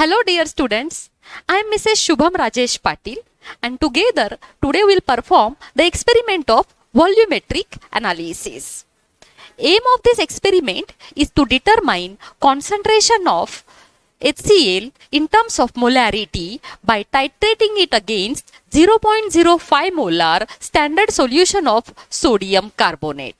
Hello dear students, I am Mrs. Shubham Rajesh Patil and together today we will perform the experiment of volumetric analysis. Aim of this experiment is to determine concentration of HCl in terms of molarity by titrating it against 0.05 molar standard solution of sodium carbonate.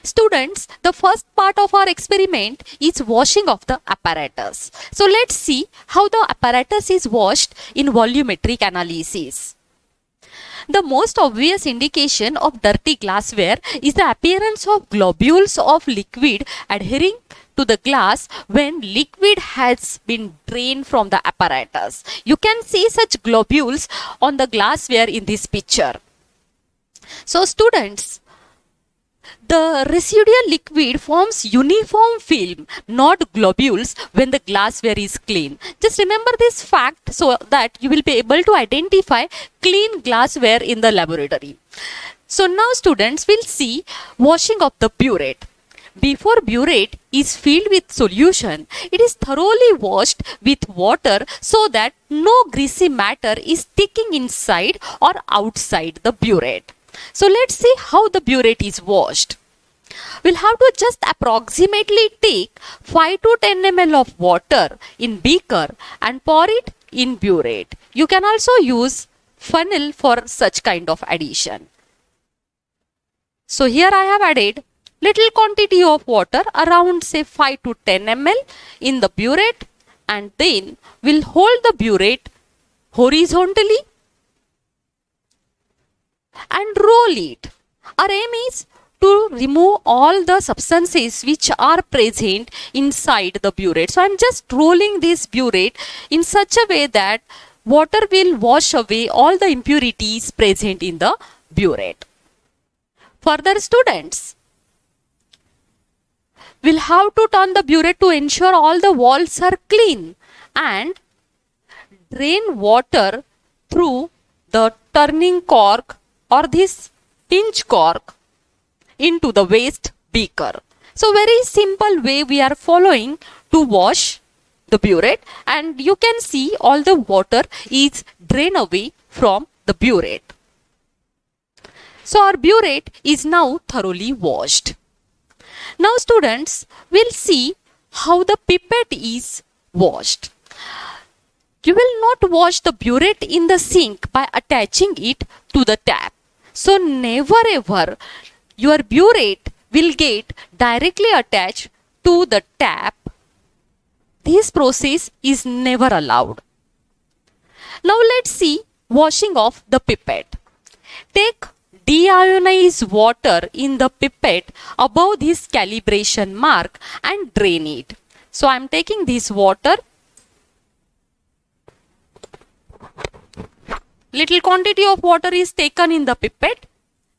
Students, the first part of our experiment is washing of the apparatus. So let's see how the apparatus is washed in volumetric analysis. The most obvious indication of dirty glassware is the appearance of globules of liquid adhering to the glass when liquid has been drained from the apparatus. You can see such globules on the glassware in this picture. So students, the residual liquid forms uniform film, not globules, when the glassware is clean. Just remember this fact so that you will be able to identify clean glassware in the laboratory. So now students will see washing of the burette. Before burette is filled with solution, it is thoroughly washed with water so that no greasy matter is sticking inside or outside the burette. So let's see how the burette is washed. We'll have to just approximately take 5 to 10 ml of water in beaker and pour it in burette. You can also use funnel for such kind of addition. So here I have added little quantity of water around say 5 to 10 ml in the burette, and then we'll hold the burette horizontally and roll it. Our aim is to remove all the substances which are present inside the burette. So I'm just rolling this burette in such a way that water will wash away all the impurities present in the burette. Further students, we'll have to turn the burette to ensure all the walls are clean and drain water through the turning cork or this pinch cork into the waste beaker. So very simple way we are following to wash the burette, and you can see all the water is drained away from the burette. So our burette is now thoroughly washed. Now students, we'll see how the pipette is washed. You will not wash the burette in the sink by attaching it to the tap. So never ever your burette will get directly attached to the tap. This process is never allowed. Now let's see washing of the pipette. Take deionized water in the pipette above this calibration mark and drain it. So I am taking this water. Little quantity of water is taken in the pipette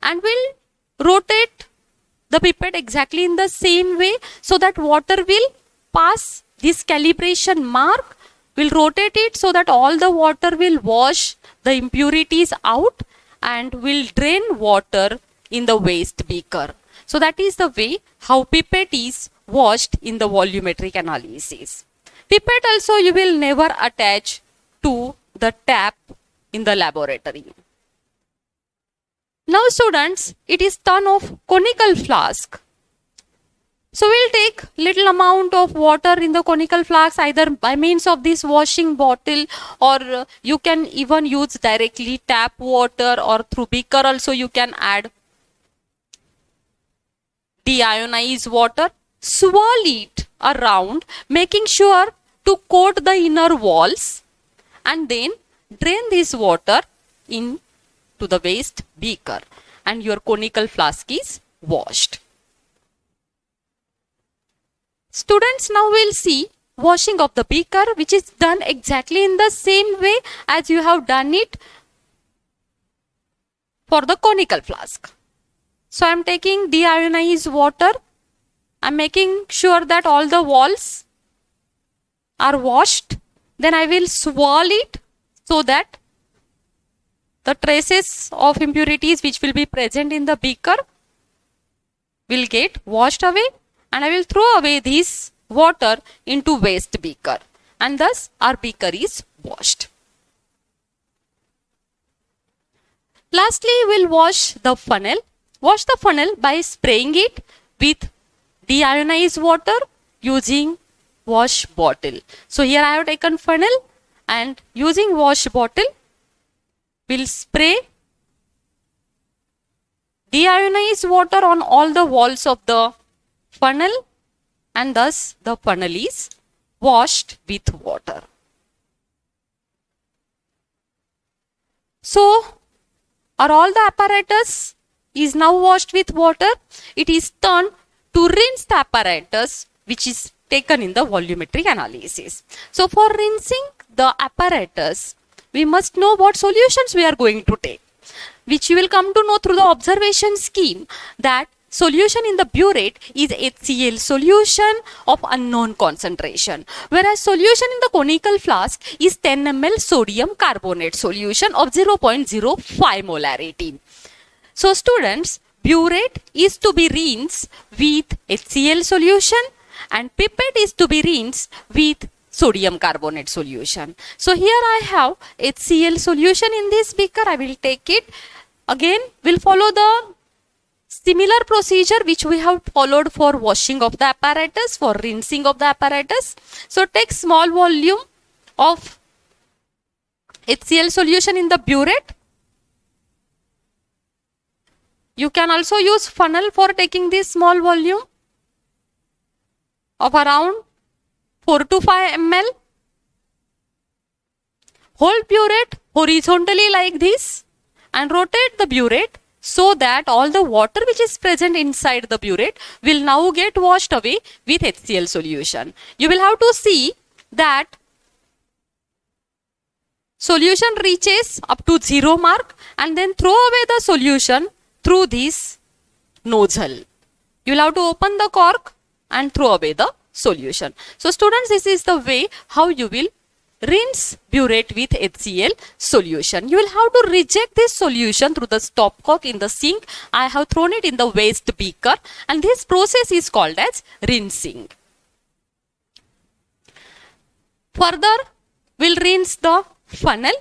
and we'll rotate the pipette exactly in the same way so that water will pass this calibration mark. We'll rotate it so that all the water will wash the impurities out and will drain water in the waste beaker. So that is the way how pipette is washed in the volumetric analysis. Pipette also you will never attach to the tap in the laboratory. Now students, it is turn of conical flask. So we'll take little amount of water in the conical flask either by means of this washing bottle, or you can even use directly tap water, or through beaker also you can add deionized water. Swirl it around, making sure to coat the inner walls, and then drain this water into the waste beaker and your conical flask is washed. Students, now we'll see washing of the beaker, which is done exactly in the same way as you have done it for the conical flask. So I am taking deionized water. I am making sure that all the walls are washed. Then I will swirl it so that the traces of impurities which will be present in the beaker will get washed away, and I will throw away this water into waste beaker. and thus our beaker is washed. Lastly, we'll wash the funnel. Wash the funnel by spraying it with deionized water using wash bottle. So here I have taken funnel and using wash bottle, we'll spray deionized water on all the walls of the funnel, and thus the funnel is washed with water. So, are all the apparatus is now washed with water? It is turned to rinse the apparatus which is taken in the volumetric analysis. So, for rinsing the apparatus, we must know what solutions we are going to take, which you will come to know through the observation scheme, that solution in the burette is HCl solution of unknown concentration, whereas solution in the conical flask is 10 ml sodium carbonate solution of 0.05 molarity. So students, burette is to be rinsed with HCl solution and pipette is to be rinsed with sodium carbonate solution. So here I have HCl solution in this beaker. I will take it. Again, we'll follow the similar procedure which we have followed for washing of the apparatus, for rinsing of the apparatus. So take small volume of HCl solution in the burette. You can also use funnel for taking this small volume of around 4 to 5 ml. Hold burette horizontally like this and rotate the burette so that all the water which is present inside the burette will now get washed away with HCl solution. You will have to see that solution reaches up to 0 mark and then throw away the solution through this nozzle. You will have to open the cork and throw away the solution. So students, this is the way how you will rinse burette with HCl solution. You will have to reject this solution through the stopcock in the sink. I have thrown it in the waste beaker and this process is called as rinsing. Further, we'll rinse the funnel.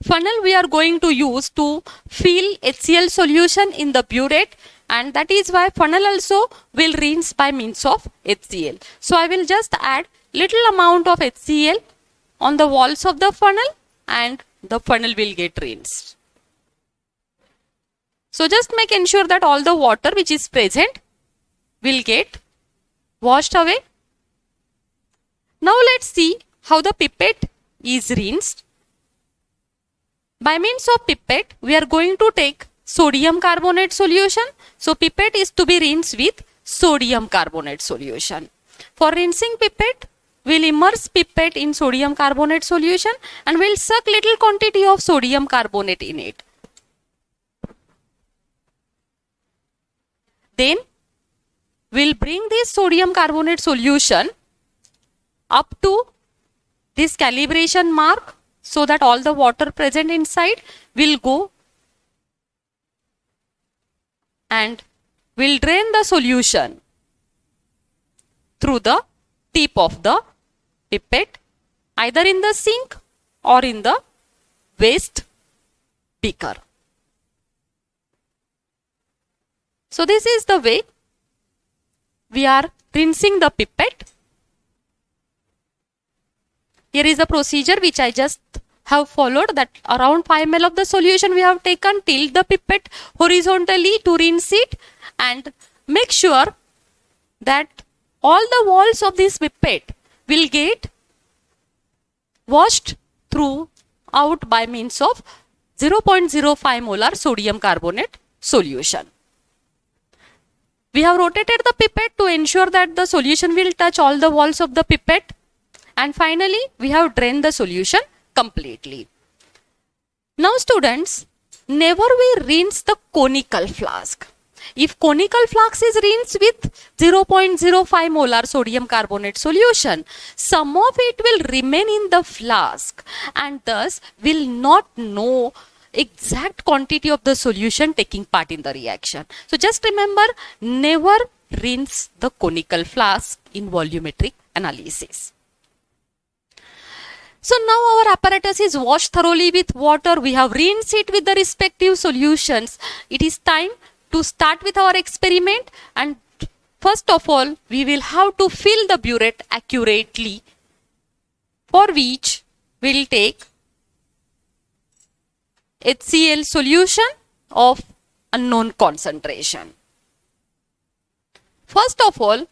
Funnel we are going to use to fill HCl solution in the burette, and that is why funnel also will rinse by means of HCl. So I will just add little amount of HCl on the walls of the funnel and the funnel will get rinsed. So just make ensure that all the water which is present will get washed away. Now let's see how the pipette is rinsed. By means of pipette, we are going to take sodium carbonate solution. So pipette is to be rinsed with sodium carbonate solution. For rinsing pipette, we'll immerse pipette in sodium carbonate solution and we'll suck little quantity of sodium carbonate in it. Then we'll bring this sodium carbonate solution up to this calibration mark so that all the water present inside will go, and we'll drain the solution through the tip of the pipette, either in the sink or in the waste beaker. So this is the way we are rinsing the pipette. Here is the procedure which I just have followed, that around 5 ml of the solution we have taken, tilt the pipette horizontally to rinse it and make sure that all the walls of this pipette will get washed throughout by means of 0.05 molar sodium carbonate solution. We have rotated the pipette to ensure that the solution will touch all the walls of the pipette, and finally we have drained the solution completely. Now students, never we rinse the conical flask. If conical flask is rinsed with 0.05 molar sodium carbonate solution, some of it will remain in the flask and thus will not know exact quantity of the solution taking part in the reaction. So just remember, never rinse the conical flask in volumetric analysis. So now our apparatus is washed thoroughly with water. We have rinsed it with the respective solutions. It is time to start with our experiment, and first of all we will have to fill the burette accurately, for which we will take HCl solution of unknown concentration. First of all,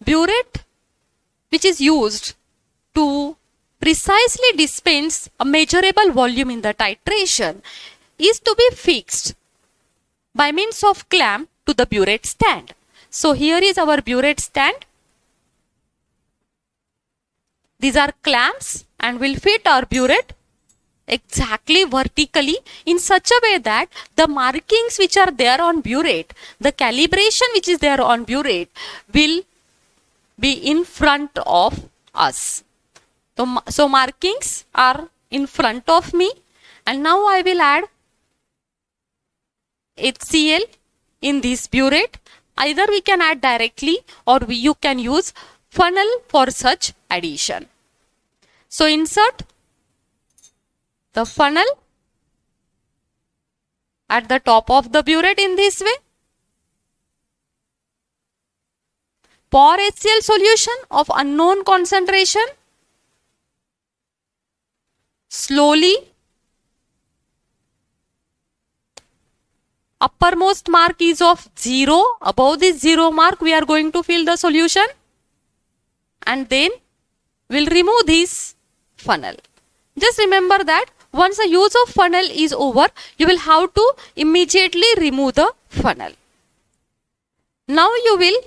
burette which is used to precisely dispense a measurable volume in the titration is to be fixed by means of clamp to the burette stand. So here is our burette stand. These are clamps and will fit our burette exactly vertically in such a way that the markings which are there on burette, the calibration which is there on burette will be in front of us. So markings are in front of me, and now I will add HCl in this burette. Either we can add directly or you can use funnel for such addition. So insert the funnel at the top of the burette in this way. Pour HCl solution of unknown concentration. Slowly, uppermost mark is of 0. Above this 0 mark we are going to fill the solution, and then we'll remove this funnel. Just remember that once the use of funnel is over, you will have to immediately remove the funnel. Now you will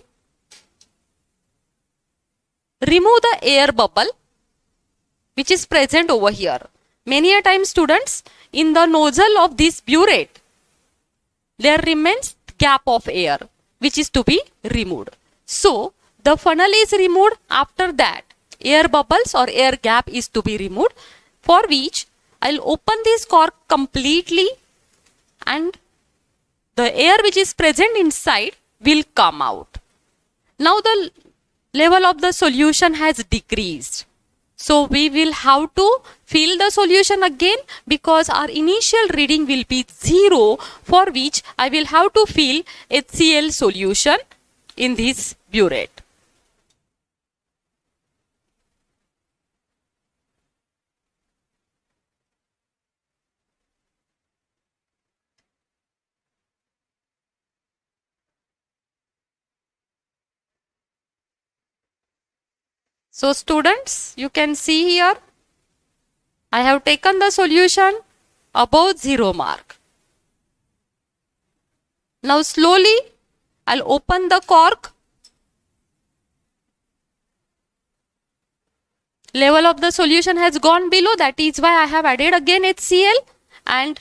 remove the air bubble which is present over here. Many a time, students, in the nozzle of this burette there remains gap of air which is to be removed. So the funnel is removed. After that, air bubbles or air gap is to be removed, for which I'll open this cork completely and the air which is present inside will come out. Now the level of the solution has decreased. So we will have to fill the solution again, because our initial reading will be 0, for which I will have to fill HCl solution in this burette. So students, you can see here, I have taken the solution above 0 mark. Now slowly I'll open the cork. Level of the solution has gone below, that is why I have added again HCl, and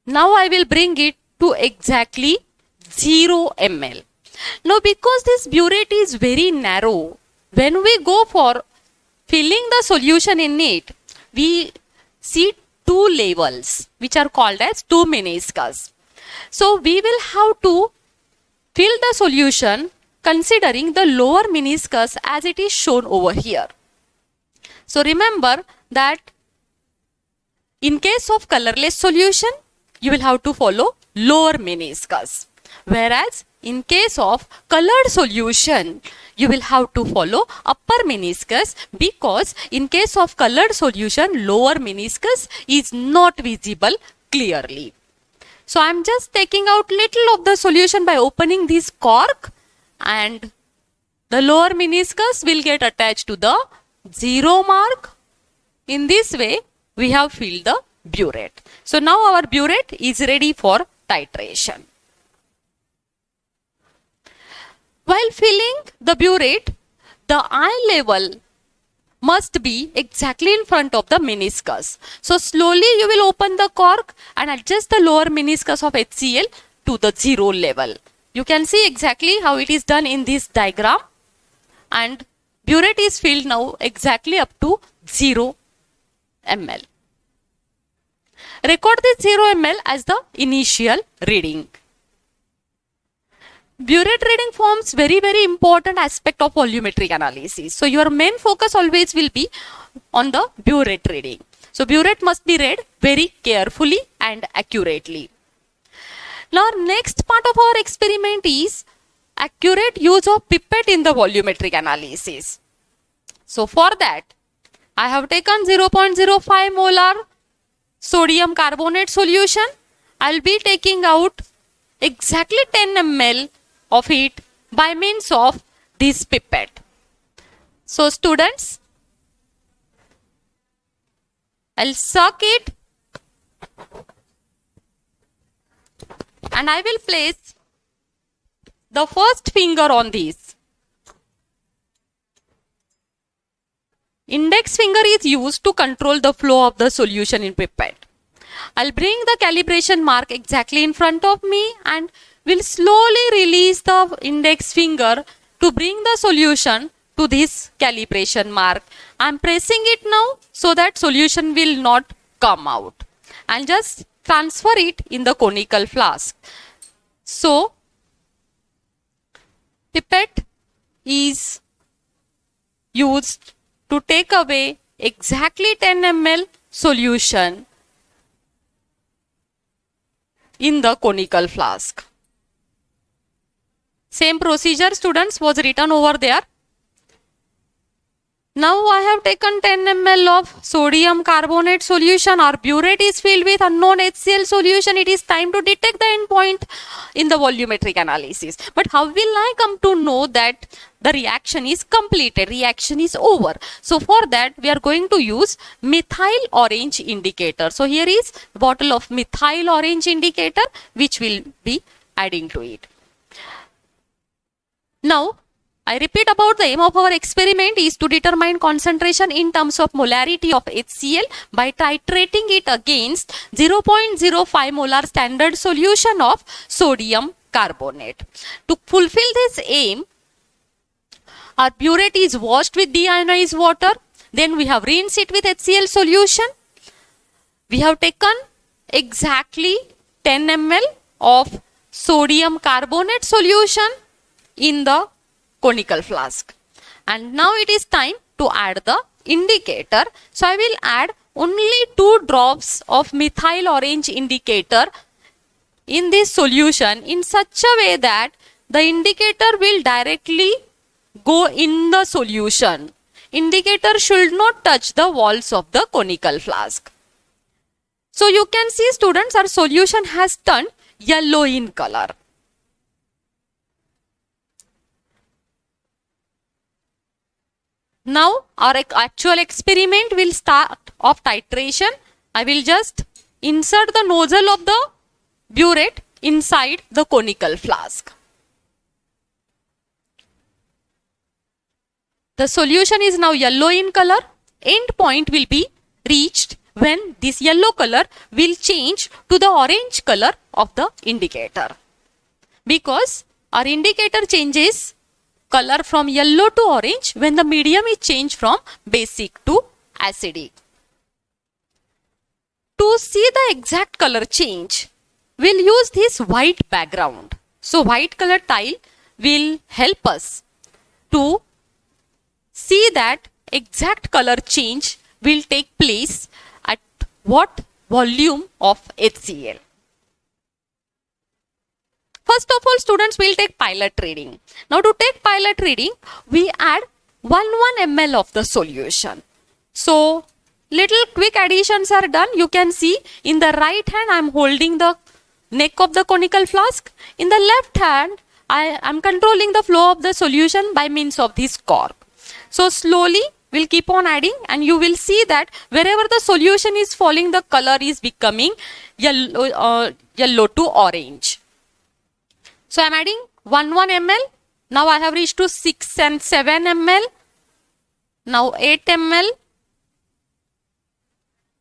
now I will bring it to exactly 0 ml. Now because this burette is very narrow, when we go for filling the solution in it, we see two levels which are called as two meniscus. So we will have to fill the solution considering the lower meniscus as it is shown over here. So remember that in case of colorless solution, you will have to follow lower meniscus, whereas in case of colored solution, you will have to follow upper meniscus, because in case of colored solution, lower meniscus is not visible clearly. So I am just taking out little of the solution by opening this cork, and the lower meniscus will get attached to the 0 mark. In this way, we have filled the burette. So now our burette is ready for titration. While filling the burette, the eye level must be exactly in front of the meniscus. So slowly you will open the cork and adjust the lower meniscus of HCl to the 0 level. You can see exactly how it is done in this diagram, and burette is filled now exactly up to 0 ml. Record this 0 ml as the initial reading. Burette reading forms very important aspect of volumetric analysis. So your main focus always will be on the burette reading. So burette must be read very carefully and accurately. Now next part of our experiment is accurate use of pipette in the volumetric analysis. So for that, I have taken 0.05 molar sodium carbonate solution. I'll be taking out exactly 10 ml of it by means of this pipette. So students, I'll suck it and I will place the first finger on this. Index finger is used to control the flow of the solution in pipette. I'll bring the calibration mark exactly in front of me and will slowly release the index finger to bring the solution to this calibration mark. I'm pressing it now so that solution will not come out. I'll just transfer it in the conical flask. So, pipette is used to take away exactly 10 ml solution in the conical flask. Same procedure, students, was written over there. Now I have taken 10 ml of sodium carbonate solution. Our burette is filled with unknown HCl solution. It is time to detect the endpoint in the volumetric analysis. But how will I come to know that the reaction is completed, reaction is over? So for that we are going to use methyl orange indicator. So here is a bottle of methyl orange indicator which will be adding to it. Now I repeat about the aim of our experiment is to determine concentration in terms of molarity of HCl by titrating it against 0.05 molar standard solution of sodium carbonate. To fulfill this aim, our burette is washed with deionized water. Then we have rinsed it with HCl solution. We have taken exactly 10 ml of sodium carbonate solution in the conical flask. And now it is time to add the indicator. So I will add only 2 drops of methyl orange indicator in this solution in such a way that the indicator will directly go in the solution. Indicator should not touch the walls of the conical flask. So you can see, students, our solution has turned yellow in color. Now our actual experiment will start of titration. I will just insert the nozzle of the burette inside the conical flask. The solution is now yellow in color. End point will be reached when this yellow color will change to the orange color of the indicator. Because our indicator changes color from yellow to orange when the medium is changed from basic to acidic. To see the exact color change, we'll use this white background. So white color tile will help us to see that exact color change will take place at what volume of HCl. First of all, students, will take pilot reading. Now to take pilot reading, we add 1 ml of the solution. So little quick additions are done. You can see in the right hand I am holding the neck of the conical flask. In the left hand I am controlling the flow of the solution by means of this cork. So slowly we'll keep on adding and you will see that wherever the solution is falling, the color is becoming yellow to orange. So I am adding 1 ml. Now I have reached to 6 and 7 ml. Now 8 ml.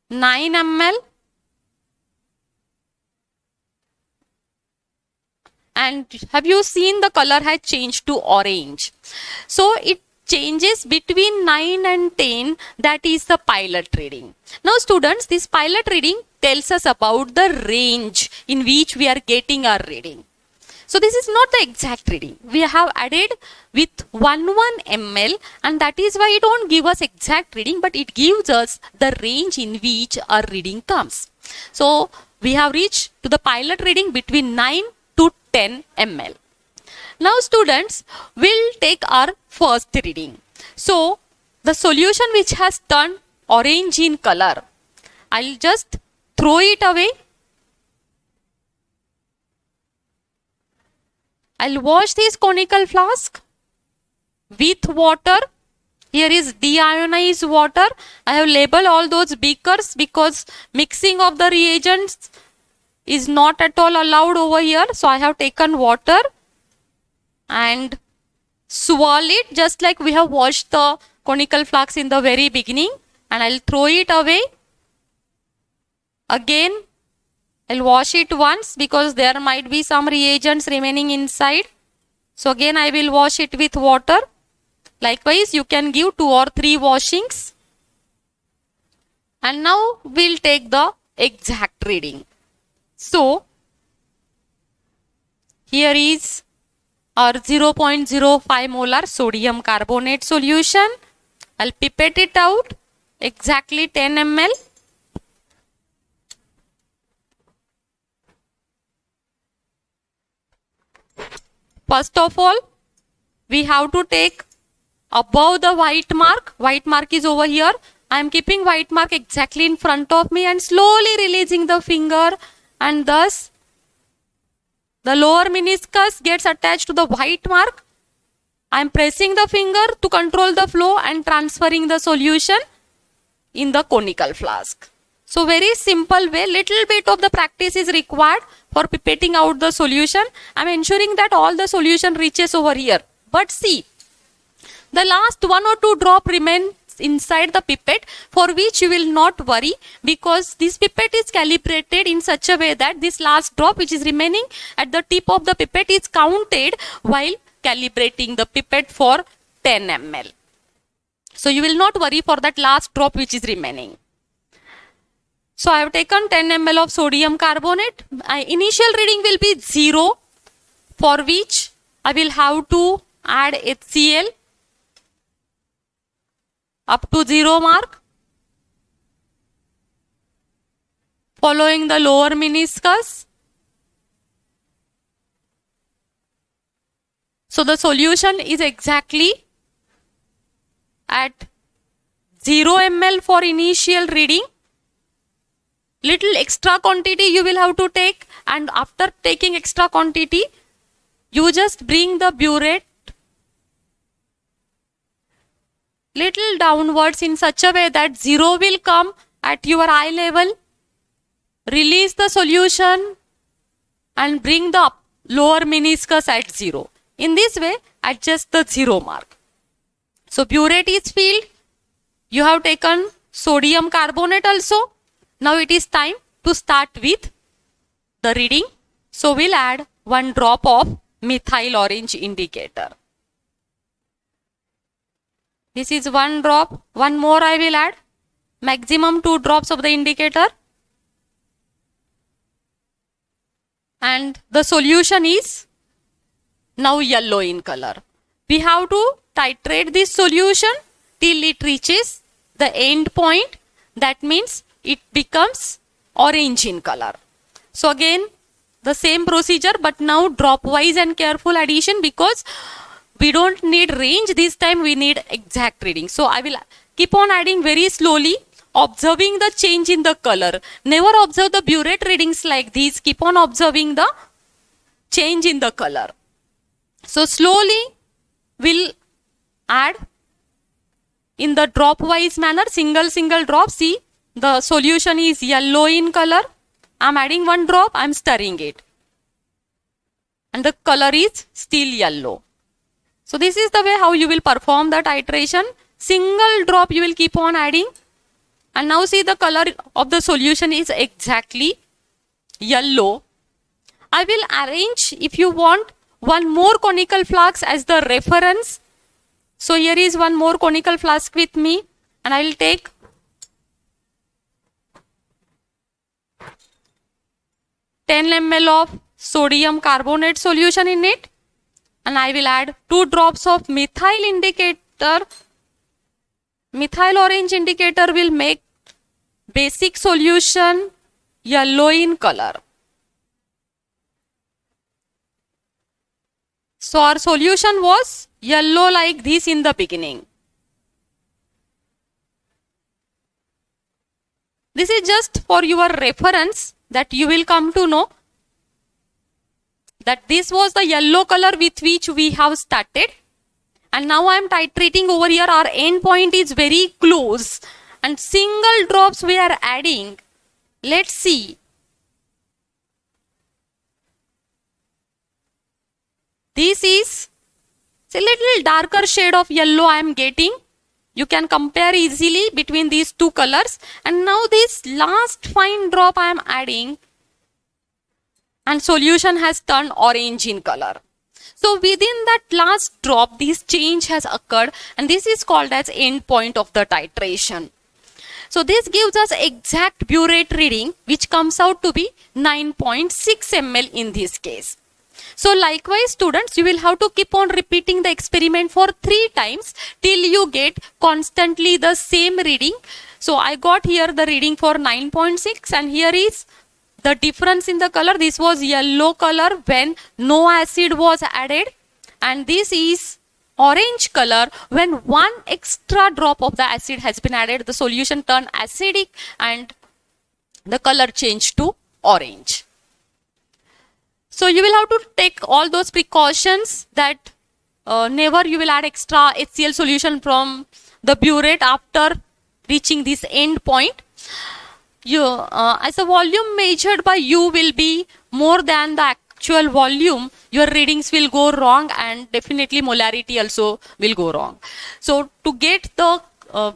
9 ml. And have you seen the color has changed to orange? So it changes between 9 and 10, that is the pilot reading. Now students, this pilot reading tells us about the range in which we are getting our reading. So this is not the exact reading. We have added with 1 ml, and that is why it won't give us exact reading, but it gives us the range in which our reading comes. So we have reached to the pilot reading between 9 to 10 ml. Now students, we'll take our first reading. So the solution which has turned orange in color, I'll just throw it away. I'll wash this conical flask with water. Here is deionized water. I have labeled all those beakers because mixing of the reagents is not at all allowed over here. So I have taken water and swirl it just like we have washed the conical flask in the very beginning, and I'll throw it away. Again, I'll wash it once because there might be some reagents remaining inside. So again I will wash it with water. Likewise, you can give 2 or 3 washings. And now we'll take the exact reading. So here is our 0.05 molar sodium carbonate solution. I'll pipette it out, exactly 10 ml. First of all, we have to take above the white mark. White mark is over here. I am keeping white mark exactly in front of me and slowly releasing the finger, and thus the lower meniscus gets attached to the white mark. I am pressing the finger to control the flow and transferring the solution in the conical flask. So very simple way, little bit of the practice is required for pipetting out the solution. I am ensuring that all the solution reaches over here. But see, the last 1 or 2 drop remains inside the pipette, for which you will not worry because this pipette is calibrated in such a way that this last drop which is remaining at the tip of the pipette is counted while calibrating the pipette for 10 ml. So you will not worry for that last drop which is remaining. So I have taken 10 ml of sodium carbonate. My initial reading will be 0, for which I will have to add HCl up to 0 mark, following the lower meniscus. So the solution is exactly at 0 ml for initial reading. Little extra quantity you will have to take, and after taking extra quantity, you just bring the burette little downwards in such a way that 0 will come at your eye level. Release the solution and bring the lower meniscus at 0. In this way, adjust the 0 mark. So burette is filled. You have taken sodium carbonate also. Now it is time to start with the reading. So we'll add 1 drop of methyl orange indicator. This is 1 drop. 1 more I will add. Maximum 2 drops of the indicator. And the solution is now yellow in color. We have to titrate this solution till it reaches the end point. That means it becomes orange in color. So again, the same procedure, but now drop wise and careful addition, because we don't need range this time, we need exact reading. So I will keep on adding very slowly, observing the change in the color. Never observe the burette readings like these. Keep on observing the change in the color. So slowly we'll add in the drop wise manner, single drop. See, the solution is yellow in color. I'm adding 1 drop, I'm stirring it. And the color is still yellow. So this is the way how you will perform the titration. Single drop you will keep on adding. And now see, the color of the solution is exactly yellow. I will arrange, if you want, 1 more conical flask as the reference. So here is 1 more conical flask with me, and I will take 10 ml of sodium carbonate solution in it, and I will add 2 drops of methyl indicator. Methyl orange indicator will make basic solution yellow in color. So our solution was yellow like this in the beginning. This is just for your reference that you will come to know that this was the yellow color with which we have started. And now I am titrating over here. Our end point is very close and single drops we are adding. Let's see. This is a little darker shade of yellow I am getting. You can compare easily between these two colors. And now this last fine drop I am adding, and solution has turned orange in color. So within that last drop, this change has occurred, and this is called as end point of the titration. So this gives us exact burette reading, which comes out to be 9.6 ml in this case. So likewise, students, you will have to keep on repeating the experiment for 3 times till you get constantly the same reading. So I got here the reading for 9.6, and here is the difference in the color. This was yellow color when no acid was added, and this is orange color when 1 extra drop of the acid has been added. The solution turned acidic and the color changed to orange. So you will have to take all those precautions that never you will add extra HCl solution from the burette after reaching this end point. As a volume measured by you will be more than the actual volume, your readings will go wrong, and definitely molarity also will go wrong. So to get the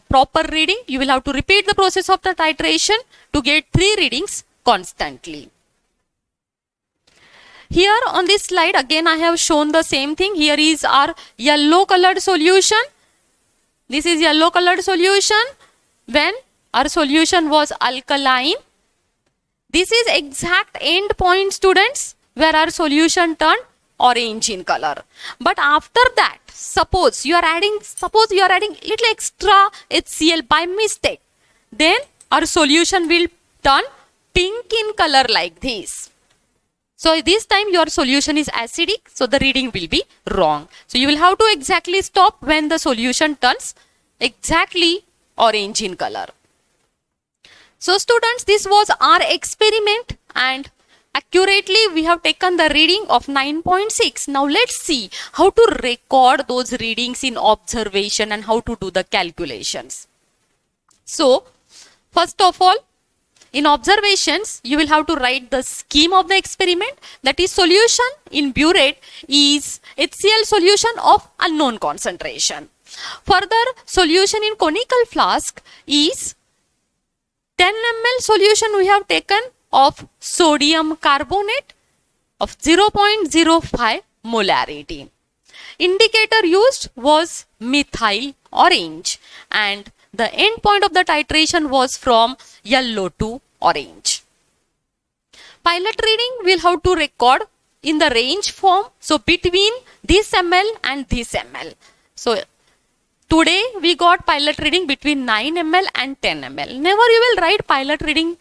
proper reading, you will have to repeat the process of the titration to get 3 readings constantly. Here on this slide again I have shown the same thing. Here is our yellow colored solution. This is yellow colored solution when our solution was alkaline. This is exact end point, students, where our solution turned orange in color. But after that, suppose you are adding little extra HCl by mistake, then our solution will turn pink in color like this. So this time your solution is acidic, so the reading will be wrong. So you will have to exactly stop when the solution turns exactly orange in color. So students, this was our experiment, and accurately we have taken the reading of 9.6. Now let's see how to record those readings in observation and how to do the calculations. So first of all, in observations, you will have to write the scheme of the experiment. That is, solution in burette is HCl solution of unknown concentration. Further, solution in conical flask is 10 ml solution we have taken of sodium carbonate of 0.05 molarity. Indicator used was methyl orange, and the end point of the titration was from yellow to orange. Pilot reading we'll have to record in the range form, so between this ml and this ml. So today we got pilot reading between 9 ml and 10 ml. Never you will write pilot reading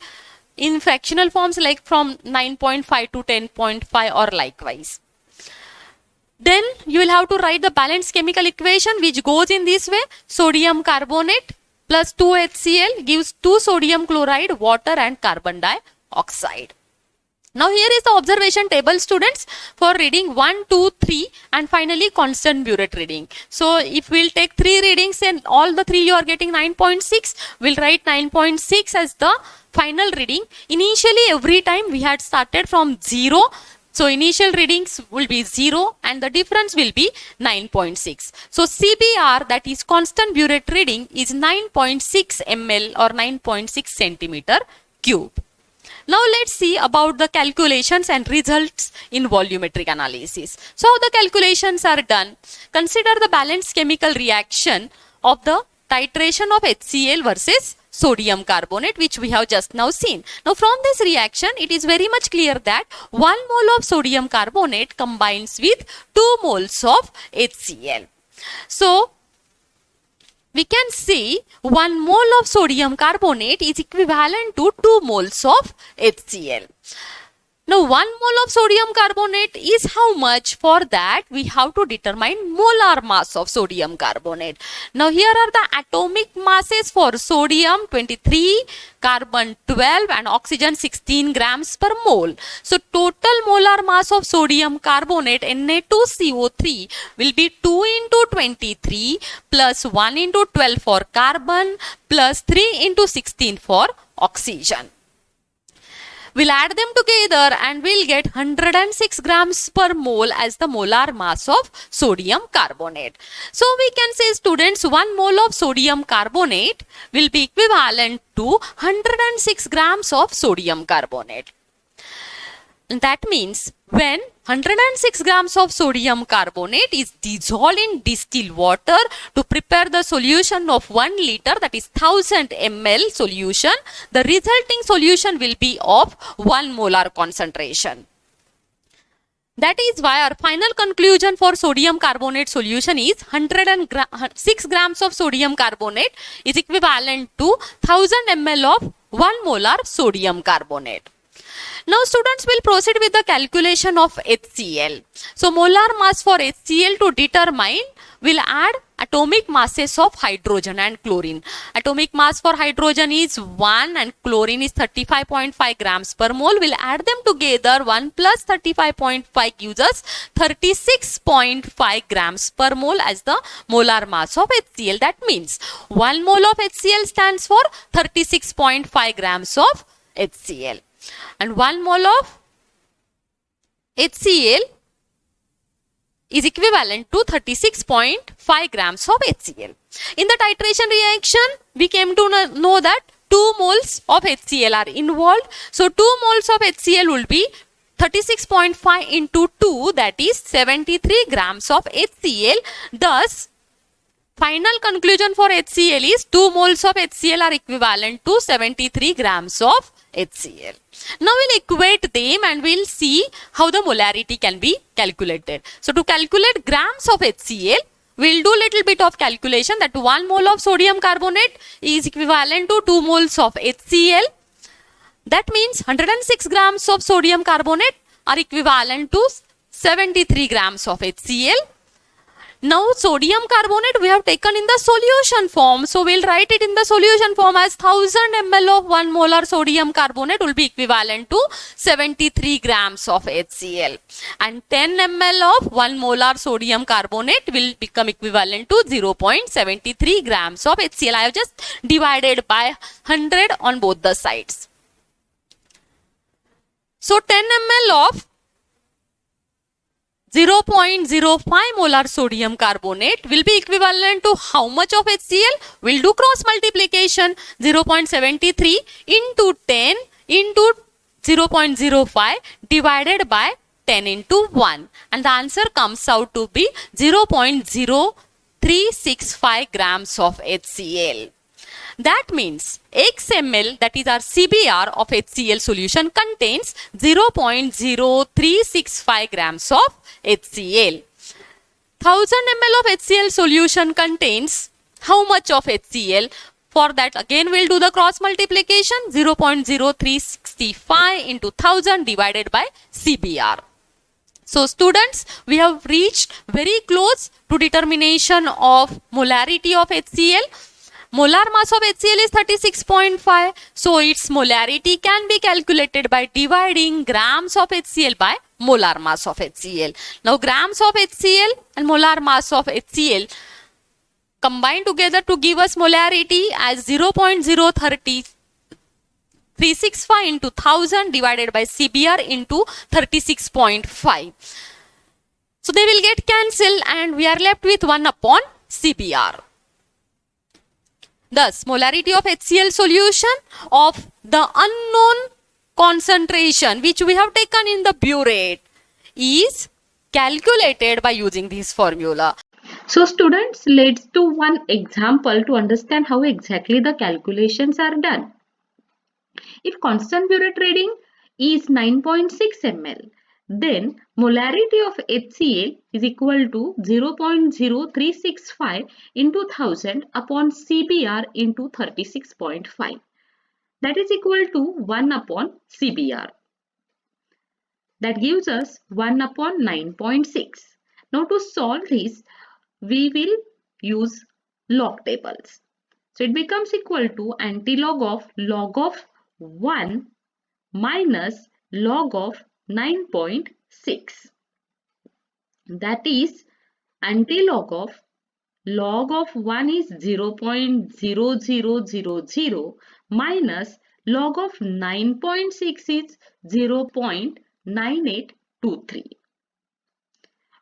in fractional forms like from 9.5 to 10.5 or likewise. Then you will have to write the balanced chemical equation, which goes in this way. Sodium carbonate plus 2 HCl gives 2 sodium chloride, water and carbon dioxide. Now here is the observation table, students, for reading 1, 2, 3 and finally constant burette reading. So if we'll take 3 readings and all the 3 you are getting 9.6, we'll write 9.6 as the final reading. Initially every time we had started from 0. So initial readings will be 0 and the difference will be 9.6. So CBR, that is constant burette reading, is 9.6 ml or 9.6 centimeter cube. Now let's see about the calculations and results in volumetric analysis. So how the calculations are done? Consider the balanced chemical reaction of the titration of HCl versus sodium carbonate, which we have just now seen. Now from this reaction, it is very much clear that 1 mole of sodium carbonate combines with 2 moles of HCl. So we can see 1 mole of sodium carbonate is equivalent to 2 moles of HCl. Now 1 mole of sodium carbonate is how much? For that we have to determine molar mass of sodium carbonate. Now here are the atomic masses for sodium 23, carbon 12 and oxygen 16 grams per mole. So total molar mass of sodium carbonate Na2CO3 will be 2 into 23 plus 1 into 12 for carbon plus 3 into 16 for oxygen. We'll add them together and we'll get 106 grams per mole as the molar mass of sodium carbonate. So we can say, students, 1 mole of sodium carbonate will be equivalent to 106 grams of sodium carbonate. That means when 106 grams of sodium carbonate is dissolved in distilled water to prepare the solution of 1 liter, that is 1000 ml solution, the resulting solution will be of 1 molar concentration. That is why our final conclusion for sodium carbonate solution is 106 grams of sodium carbonate is equivalent to 1000 ml of 1 molar sodium carbonate. Now students will proceed with the calculation of HCl. So molar mass for HCl to determine, we'll add atomic masses of hydrogen and chlorine. Atomic mass for hydrogen is 1 and chlorine is 35.5 grams per mole. We'll add them together. 1 plus 35.5 gives us 36.5 grams per mole as the molar mass of HCl. That means 1 mole of HCl stands for 36.5 grams of HCl. And 1 mole of HCl is equivalent to 36.5 grams of HCl. In the titration reaction, we came to know that 2 moles of HCl are involved. So 2 moles of HCl will be 36.5 into 2, that is 73 grams of HCl. Thus, final conclusion for HCl is 2 moles of HCl are equivalent to 73 grams of HCl. Now we'll equate them and we'll see how the molarity can be calculated. So to calculate grams of HCl, we'll do little bit of calculation, that 1 mole of sodium carbonate is equivalent to 2 moles of HCl. That means 106 grams of sodium carbonate are equivalent to 73 grams of HCl. Now sodium carbonate we have taken in the solution form. So we'll write it in the solution form as 1000 ml of 1 molar sodium carbonate will be equivalent to 73 grams of HCl. And 10 ml of 1 molar sodium carbonate will become equivalent to 0.73 grams of HCl. I have just divided by 100 on both the sides. So 10 ml of 0.05 molar sodium carbonate will be equivalent to how much of HCl? We'll do cross multiplication. 0.73 into 10 into 0.05 divided by 10 into 1. And the answer comes out to be 0.0365 grams of HCl. That means X ml, that is our CBR of HCl solution, contains 0.0365 grams of HCl. 1000 ml of HCl solution contains how much of HCl? For that again we'll do the cross multiplication. 0.0365 into 1000 divided by CBR. So students, we have reached very close to determination of molarity of HCl. Molar mass of HCl is 36.5. So its molarity can be calculated by dividing grams of HCl by molar mass of HCl. Now grams of HCl and molar mass of HCl combine together to give us molarity as 0.0365 into 1000 divided by CBR into 36.5. So they will get cancelled and we are left with 1 upon CBR. Thus, molarity of HCl solution of the unknown concentration which we have taken in the burette is calculated by using this formula. So students, let's do one example to understand how exactly the calculations are done. If constant burette reading is 9.6 ml, then molarity of HCl is equal to 0.0365 into 1000 upon CBR into 36.5. That is equal to 1 upon CBR. That gives us 1 upon 9.6. Now to solve this, we will use log tables. So it becomes equal to antilog of log of 1 minus log of 9.6. That is antilog of log of 1 is 0.0000 minus log of 9.6 is 0.9823.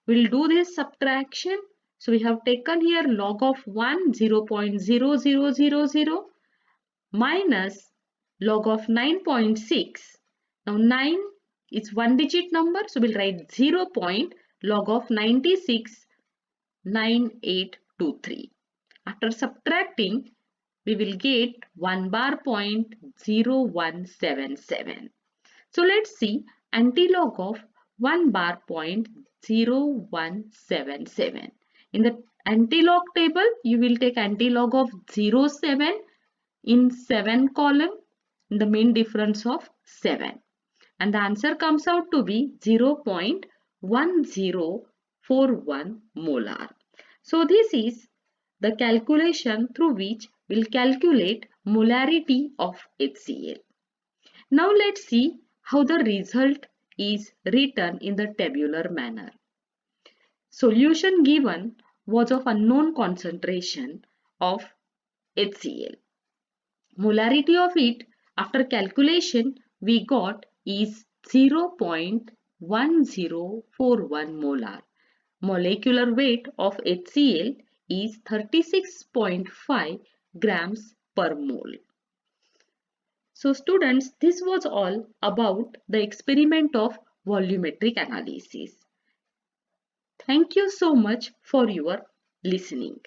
We'll do this subtraction. So we have taken here log of 1 0.0000 minus log of 9.6. Now 9 is one digit number, so we'll write 0 point log of 969823. After subtracting, we will get 1 bar point 0177. So let's see antilog of 1 bar point 0177. In the antilog table, you will take antilog of 07 in 7 column in the mean difference of 7, and the answer comes out to be 0.1041 molar. So this is the calculation through which we'll calculate molarity of HCl. Now let's see how the result is written in the tabular manner. Solution given was of unknown concentration of HCl. Molarity of it after calculation we got is 0.1041 molar. Molecular weight of HCl is 36.5 grams per mole. So students, this was all about the experiment of volumetric analysis. Thank you so much for your listening.